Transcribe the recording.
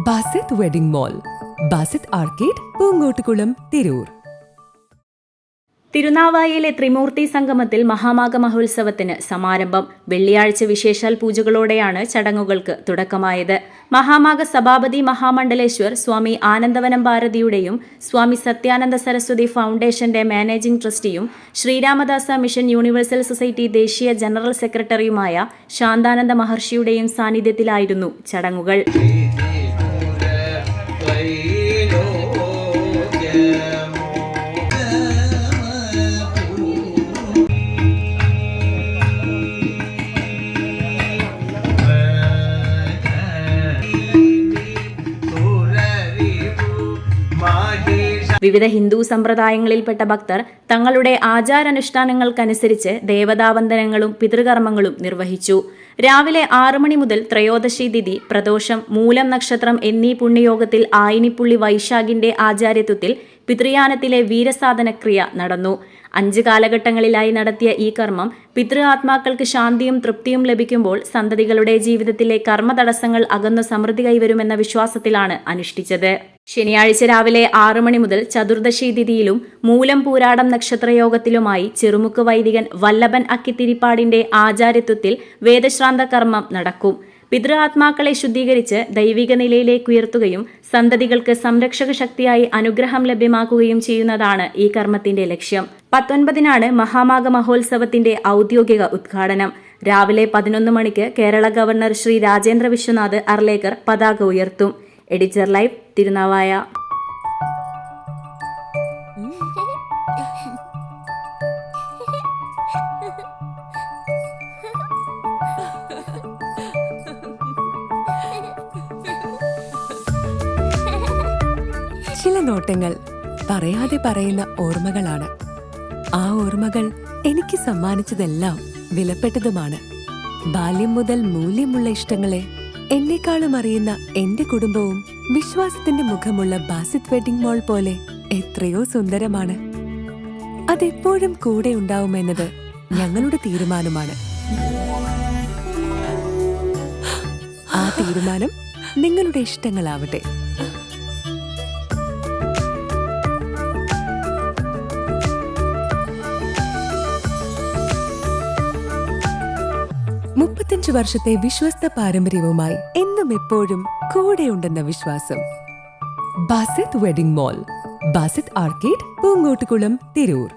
Basit wedding mall, Basith arcade, Poongottukulam, Tirur. തിരുനാവായയിലെ ത്രിമൂർത്തി സംഗമത്തിൽ മഹാമാഘ മഹോത്സവത്തിന് സമാരംഭം. വെള്ളിയാഴ്ച വിശേഷാൽ പൂജകളോടെയാണ് ചടങ്ങുകൾക്ക് തുടക്കമായത്. മഹാമാഘ സഭാപതി മഹാമണ്ഡലേശ്വർ സ്വാമി ആനന്ദവനം ഭാരതിയുടെയും സ്വാമി സത്യാനന്ദ സരസ്വതി ഫൗണ്ടേഷന്റെ managing ട്രസ്റ്റിയും Sree Ramadasa mission universal society ദേശീയ ജനറൽ സെക്രട്ടറിയുമായ ശാന്താനന്ദ മഹർഷിയുടെയും സാന്നിധ്യത്തിലായിരുന്നു ചടങ്ങുകൾ. വിവിധ ഹിന്ദു സമ്പ്രദായങ്ങളിൽപ്പെട്ട ഭക്തർ തങ്ങളുടെ ആചാരാനുഷ്ഠാനങ്ങൾക്കനുസരിച്ച് ദേവതാവന്ദനങ്ങളും പിതൃകർമ്മങ്ങളും നിർവഹിച്ചു. രാവിലെ 6 മണി മുതൽ ത്രയോദശി തിഥി, പ്രദോഷം, മൂലം നക്ഷത്രം എന്നീ പുണ്യയോഗത്തിൽ ആയിനിപ്പുള്ളി വൈശാഖിന്റെ ആചാര്യത്വത്തിൽ പിതൃയാനത്തിലെ വീരസാധനക്രിയ നടന്നു. 5 കാലഘട്ടങ്ങളിലായി നടത്തിയ ഈ കർമ്മം പിതൃ ആത്മാക്കൾക്ക് ശാന്തിയും തൃപ്തിയും ലഭിക്കുമ്പോൾ സന്തതികളുടെ ജീവിതത്തിലെ കർമ്മ തടസ്സങ്ങൾ അകന്നു സമൃദ്ധി കൈവരുമെന്ന വിശ്വാസത്തിലാണ് അനുഷ്ഠിച്ചത്. ശനിയാഴ്ച രാവിലെ 6 മണി മുതൽ ചതുർദശി തിഥിയിലും മൂലം പൂരാടം നക്ഷത്രയോഗത്തിലുമായി ചെറുമുക്ക് വൈദികൻ വല്ലഭൻ അക്കിത്തിരിപ്പാടിന്റെ ആചാര്യത്വത്തിൽ വേദശ്രാന്ത കർമ്മം നടക്കും. പിതൃ ആത്മാക്കളെ ശുദ്ധീകരിച്ച് ദൈവിക നിലയിലേക്ക് ഉയർത്തുകയും സന്തതികൾക്ക് സംരക്ഷക ശക്തിയായി അനുഗ്രഹം ലഭ്യമാക്കുകയും ചെയ്യുന്നതാണ് ഈ കർമ്മത്തിന്റെ ലക്ഷ്യം. 19-നാണ് മഹാമാഘ മഹോത്സവത്തിന്റെ ഔദ്യോഗിക ഉദ്ഘാടനം. രാവിലെ 11 മണിക്ക് കേരള ഗവർണർ ശ്രീ രാജേന്ദ്ര വിശ്വനാഥ് അർലേക്കർ പതാക ഉയർത്തും. Editor live, Thirunavaya. ചില നോട്ടങ്ങൾ പറയാതെ പറയുന്ന ഓർമ്മകളാണ്. ആ ഓർമ്മകൾ എനിക്ക് സമ്മാനിച്ചതെല്ലാം വിലപ്പെട്ടതുമാണ്. ബാല്യം മുതൽ മൂല്യമുള്ള ഇഷ്ടങ്ങളെ എന്നെക്കാളും അറിയുന്ന എന്റെ കുടുംബവും വിശ്വാസത്തിന്റെ മുഖമുള്ള ബാസിത് വെഡിംഗ് മോൾ പോലെ എത്രയോ സുന്ദരമാണ്. അതെപ്പോഴും കൂടെ ഉണ്ടാവുമെന്നത് ഞങ്ങളുടെ തീരുമാനമാണ്. ആ തീരുമാനം നിങ്ങളുടെ ഇഷ്ടങ്ങളാവട്ടെ. മുപ്പത്തഞ്ച് വർഷത്തെ വിശ്വസ്ത പാരമ്പര്യവുമായി എന്നും എപ്പോഴും കൂടെയുണ്ടെന്ന വിശ്വാസം. Basith wedding mall, Basith arcade, Poongottukulam, Tirur.